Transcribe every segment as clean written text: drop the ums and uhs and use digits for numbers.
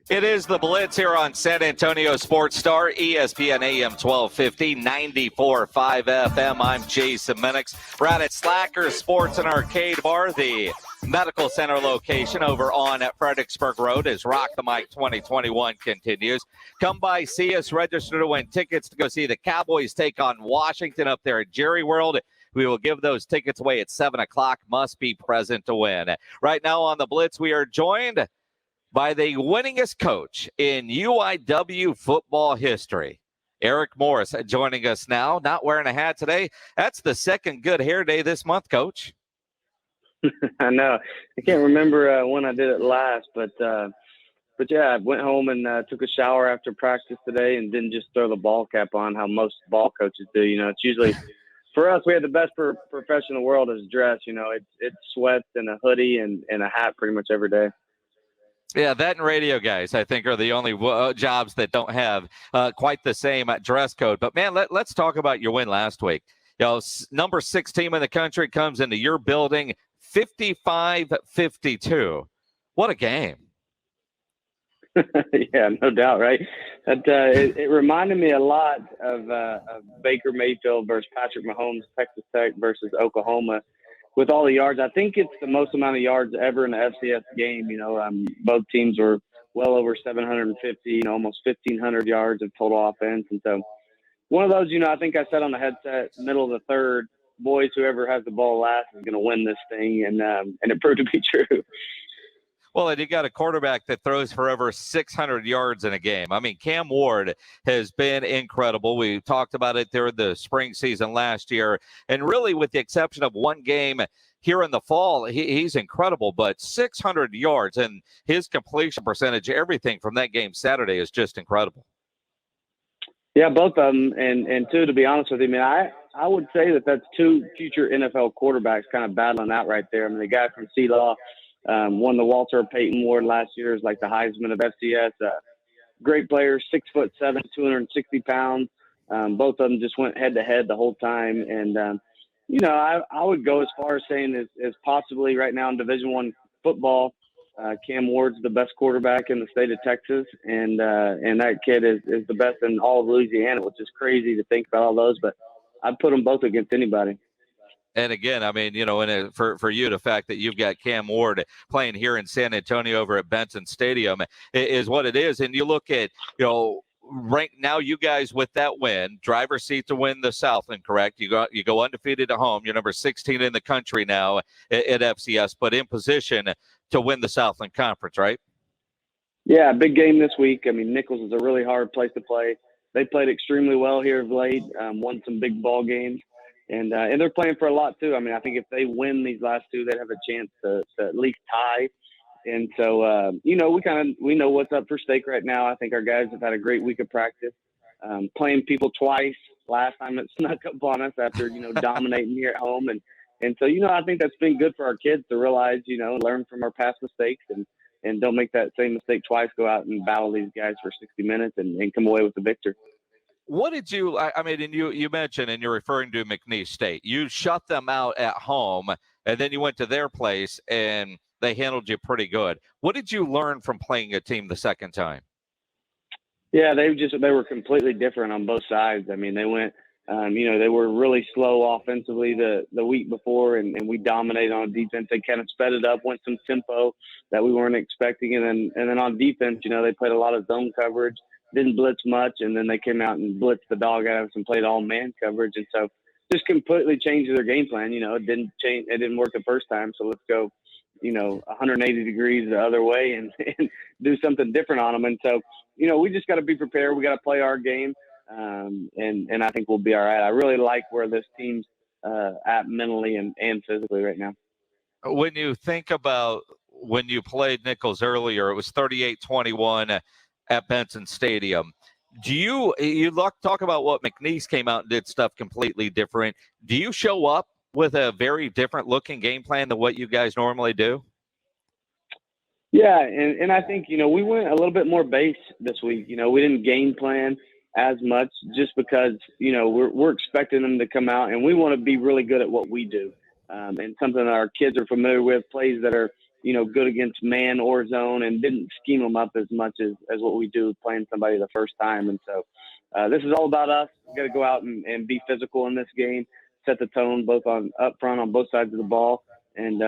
It is the Blitz here on San Antonio Sports Star, ESPN AM 1250, 94.5 FM. I'm Jason Minix. We're out at Slacker Sports and Arcade Bar, the medical center location over on Fredericksburg Road as Rock the Mic 2021 continues. Come by, see us, register to win tickets to go see the Cowboys take on Washington up there at Jerry World. We will give those tickets away at 7 o'clock. Must be present to win. Right now on the Blitz, we are joined by the winningest coach in UIW football history. Eric Morris joining us now, not wearing a hat today. That's the second good hair day this month, Coach. I know. I can't remember when I did it last, but yeah, I went home and took a shower after practice today and didn't just throw the ball cap on how most ball coaches do. You know, it's usually for us, we have the best profession in the world is dress. You know, it's sweats and a hoodie and a hat pretty much every day. Yeah, that and radio guys, I think, are the only jobs that don't have quite the same dress code. But, man, let's talk about your win last week. You know, number 6 team in the country comes into your building, 55-52. What a game. Yeah, no doubt, right? It reminded me a lot of Baker Mayfield versus Patrick Mahomes, Texas Tech versus Oklahoma. With all the yards, I think it's the most amount of yards ever in the FCS game. You know, both teams were well over 750, you know, almost 1,500 yards of total offense. And so one of those, you know, I think I said on the headset, middle of the third, boys, whoever has the ball last is going to win this thing. And it proved to be true. Well, and you got a quarterback that throws for over 600 yards in a game. I mean, Cam Ward has been incredible. We talked about it during the spring season last year. And really, with the exception of one game here in the fall, he's incredible. But 600 yards and his completion percentage, everything from that game Saturday is just incredible. Yeah, both of them. And two, to be honest with you, I would say that's two future NFL quarterbacks kind of battling out right there. I mean, the guy from C-Law won the Walter Payton Award last year, is like the Heisman of FCS. Great player, 6'7", 260 pounds. Both of them just went head to head the whole time. And, you know, I would go as far as saying as possibly right now in Division I football, Cam Ward's the best quarterback in the state of Texas. And that kid is the best in all of Louisiana, which is crazy to think about all those. But I'd put them both against anybody. And again, I mean, you know, for you, the fact that you've got Cam Ward playing here in San Antonio over at Benson Stadium is what it is. And you look at, you know, right now, you guys with that win, driver's seat to win the Southland, correct? You go undefeated at home. You're number 16 in the country now at FCS, but in position to win the Southland Conference, right? Yeah, big game this week. I mean, Nicholls is a really hard place to play. They played extremely well here of late, won some big ball games. And they're playing for a lot, too. I mean, I think if they win these last two, they'd have a chance to at least tie. And so, you know, we know what's up for stake right now. I think our guys have had a great week of practice, playing people twice. Last time it snuck up on us after, you know, dominating here at home. And so, you know, I think that's been good for our kids to realize, you know, learn from our past mistakes and don't make that same mistake twice, go out and battle these guys for 60 minutes and come away with the victory. What did you, I mean, and you mentioned, and you're referring to Nicholls State, you shut them out at home, and then you went to their place, and they handled you pretty good. What did you learn from playing a team the second time? Yeah, they were completely different on both sides. I mean, they went, you know, they were really slow offensively the week before, and we dominated on defense. They kind of sped it up, went some tempo that we weren't expecting, and then on defense, you know, they played a lot of zone coverage. Didn't blitz much, and then they came out and blitzed the dog out of us and played all man coverage, and so just completely changed their game plan. You know, it didn't work the first time, so let's go, you know, 180 degrees the other way and do something different on them. And so, you know, we just got to be prepared. We got to play our game, and I think we'll be all right. I really like where this team's at mentally and physically right now. When you think about when you played Nicholls earlier, it was 38-21. At Benson Stadium. Do you talk about what McNeese came out and did stuff completely different? Do you show up with a very different looking game plan than what you guys normally do? Yeah, and I think, you know, we went a little bit more base this week. You know, we didn't game plan as much just because, you know, we're expecting them to come out and we want to be really good at what we do. And something that our kids are familiar with, plays that are good against man or zone and didn't scheme them up as much as what we do playing somebody the first time. And so this is all about us. We got to go out and be physical in this game, set the tone both up front on both sides of the ball. And,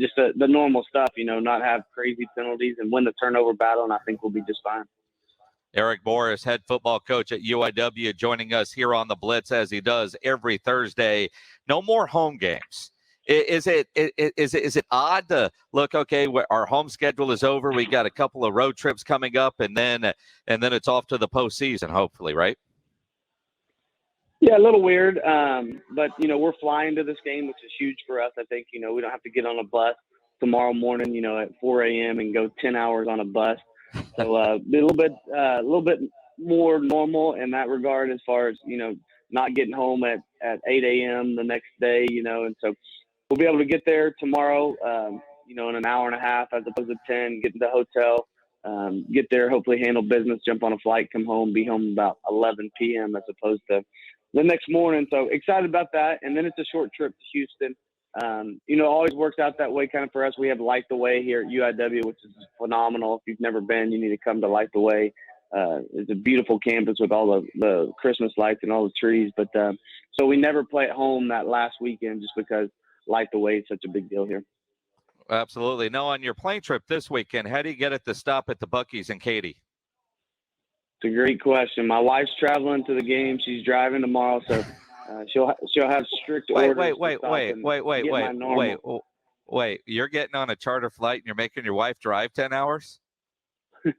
just the normal stuff, not have crazy penalties and win the turnover battle. And I think we'll be just fine. Eric Morris, head football coach at UIW, joining us here on the Blitz as he does every Thursday. No more home games. Is it odd to look? Okay, our home schedule is over. We got a couple of road trips coming up, and then it's off to the postseason, hopefully, right? Yeah, a little weird, but we're flying to this game, which is huge for us. I think we don't have to get on a bus tomorrow morning, at 4 a.m. and go 10 hours on a bus. So be a little bit more normal in that regard, as far as not getting home at 8 a.m. the next day, and so we'll be able to get there tomorrow, in an hour and a half as opposed to 10. Get to the hotel, get there, hopefully handle business, jump on a flight, come home, be home about 11 p.m. as opposed to the next morning. So excited about that, and then it's a short trip to Houston. Always works out that way kind of for us. We have Light the Way here at UIW, which is phenomenal. If you've never been, you need to come to Light the Way. It's a beautiful campus with all the Christmas lights and all the trees. But so we never play at home that last weekend just because Light the Way is such a big deal here. Absolutely. Now, on your plane trip this weekend, how do you get it to stop at the Buc-ee's in Katy? It's a great question. My wife's traveling to the game. She's driving tomorrow, so she'll have strict orders. Wait. You're getting on a charter flight and you're making your wife drive 10 hours?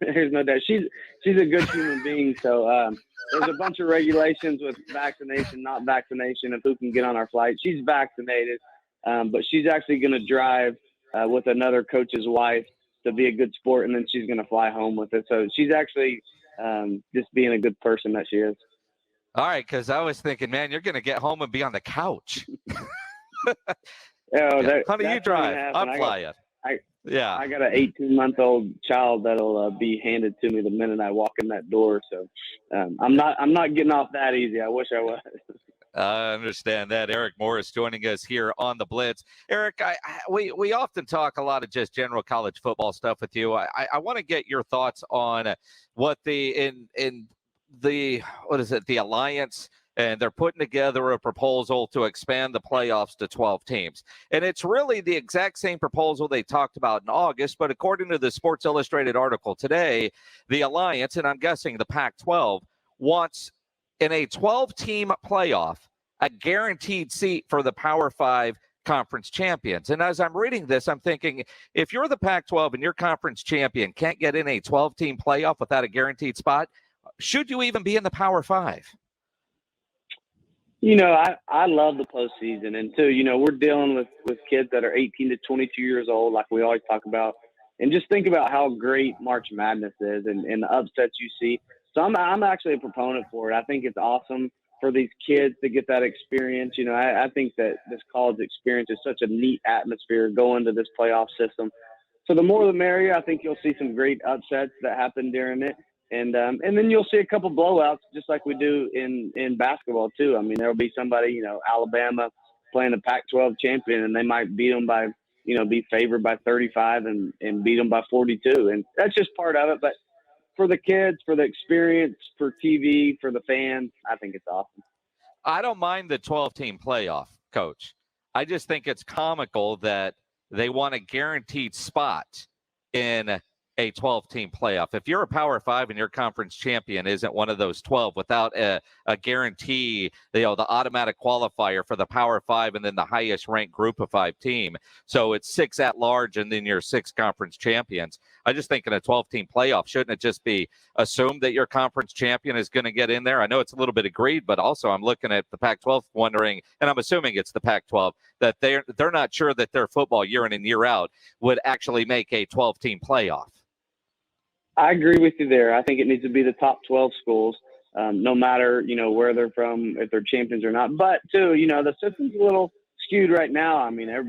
There's no doubt. She's a good human being. So there's a bunch of regulations with vaccination, not vaccination, of who can get on our flight. She's vaccinated, but she's actually going to drive with another coach's wife to be a good sport, and then she's going to fly home with it. So she's actually just being a good person that she is. All right, because I was thinking, man, you're going to get home and be on the couch. Honey, you drive. I'm flying. I got an 18-month-old child that'll be handed to me the minute I walk in that door. So I'm not getting off that easy. I wish I was. I understand that. Eric Morris joining us here on the Blitz. Eric, we often talk a lot of just general college football stuff with you. I want to get your thoughts on what the Alliance, and they're putting together a proposal to expand the playoffs to 12 teams. And it's really the exact same proposal they talked about in August, but according to the Sports Illustrated article today, the Alliance, and I'm guessing the Pac-12, wants in a 12-team playoff a guaranteed seat for the Power 5 conference champions. And as I'm reading this, I'm thinking, if you're the Pac-12 and your conference champion can't get in a 12-team playoff without a guaranteed spot, should you even be in the Power 5? I love the postseason. And too, we're dealing with kids that are 18 to 22 years old, like we always talk about. And just think about how great March Madness is and the upsets you see. So I'm actually a proponent for it. I think it's awesome for these kids to get that experience. I think that this college experience is such a neat atmosphere going to this playoff system. So the more the merrier. I think you'll see some great upsets that happen during it. And then you'll see a couple blowouts just like we do in basketball too. I mean, there'll be somebody, Alabama playing a Pac-12 champion, and they might beat them by, be favored by 35 and beat them by 42. And that's just part of it. But for the kids, for the experience, for TV, for the fans, I think it's awesome. I don't mind the 12-team playoff, Coach. I just think it's comical that they want a guaranteed spot in a 12-team playoff. If you're a Power 5 and your conference champion isn't one of those 12 without a guarantee, the automatic qualifier for the Power 5 and then the highest ranked Group of 5 team. So it's 6 at large and then your 6 conference champions. I just think in a 12-team playoff, shouldn't it just be assumed that your conference champion is going to get in there? I know it's a little bit agreed, but also I'm looking at the Pac-12 wondering, and I'm assuming it's the Pac-12, that they're not sure that their football year in and year out would actually make a 12-team playoff. I agree with you there. I think it needs to be the top 12 schools, no matter, where they're from, if they're champions or not. But, too, the system's a little skewed right now. I mean, I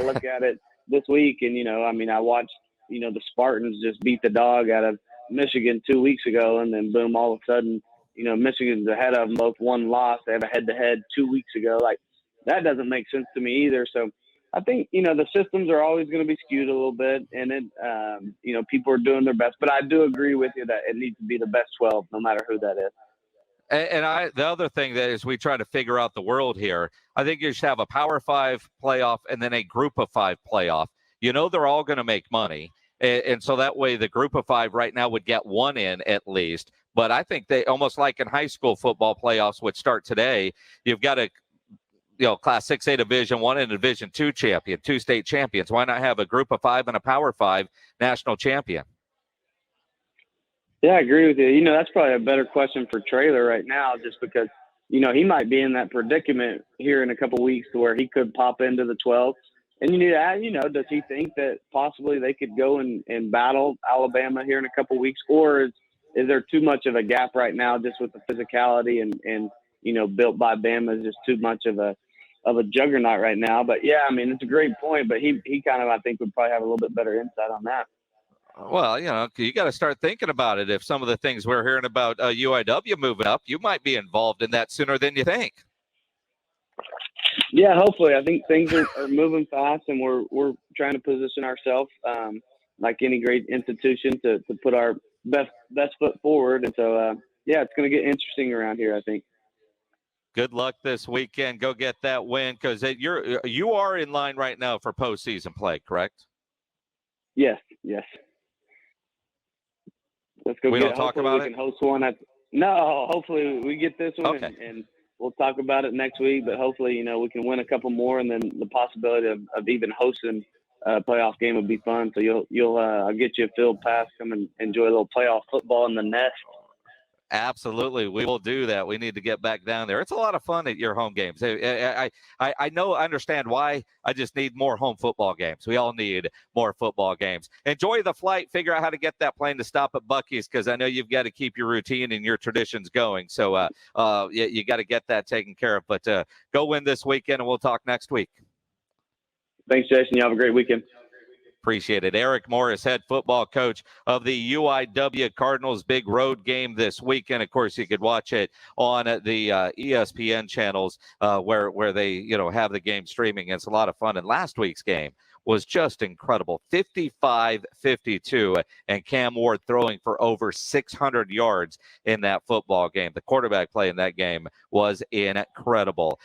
look at it this week and, I watched, the Spartans just beat the dog out of Michigan 2 weeks ago. And then, boom, all of a sudden, Michigan's ahead of them, both one loss. They have a head-to-head 2 weeks ago. Like, that doesn't make sense to me either. So I think, the systems are always going to be skewed a little bit, and people are doing their best. But I do agree with you that it needs to be the best 12, no matter who that is. And the other thing that is we try to figure out the world here, I think you should have a Power 5 playoff and then a Group of 5 playoff. They're all going to make money. And so that way the Group of 5 right now would get one in at least. But I think they almost like in high school football playoffs would start today. You've got a Class 6A Division I and a Division II champion, 2 state champions. Why not have a Group of 5 and a Power 5 national champion? Yeah, I agree with you. That's probably a better question for Traylor right now, just because, he might be in that predicament here in a couple of weeks to where he could pop into the 12. And you need to add, does he think that possibly they could go and battle Alabama here in a couple of weeks? Or is there too much of a gap right now just with the physicality and built by Bama is just too much of a juggernaut right now? But, yeah, I mean, it's a great point. But he kind of, I think, would probably have a little bit better insight on that. Well, you got to start thinking about it. If some of the things we're hearing about UIW moving up, you might be involved in that sooner than you think. Yeah, hopefully. I think things are moving fast, and we're trying to position ourselves like any great institution to put our best foot forward. And so, it's going to get interesting around here, I think. Good luck this weekend. Go get that win, because you are in line right now for postseason play, correct? Yes. Let's go. We don't talk about it? We can host one. No, hopefully we get this one, okay. and we'll talk about it next week. But hopefully, we can win a couple more, and then the possibility of even hosting a playoff game would be fun. So I'll get you a field pass. Come and enjoy a little playoff football in the nest. Absolutely. We will do that. We need to get back down there. It's a lot of fun at your home games. I understand why. I just need more home football games. We all need more football games. Enjoy the flight. Figure out how to get that plane to stop at Buc-ee's, because I know you've got to keep your routine and your traditions going. So you got to get that taken care of. But go win this weekend, and we'll talk next week. Thanks, Jason. You have a great weekend. Appreciate it. Eric Morris, head football coach of the UIW Cardinals. Big road game this weekend. Of course, you could watch it on the ESPN channels where they have the game streaming. It's a lot of fun. And last week's game was just incredible. 55-52, and Cam Ward throwing for over 600 yards in that football game. The quarterback play in that game was incredible.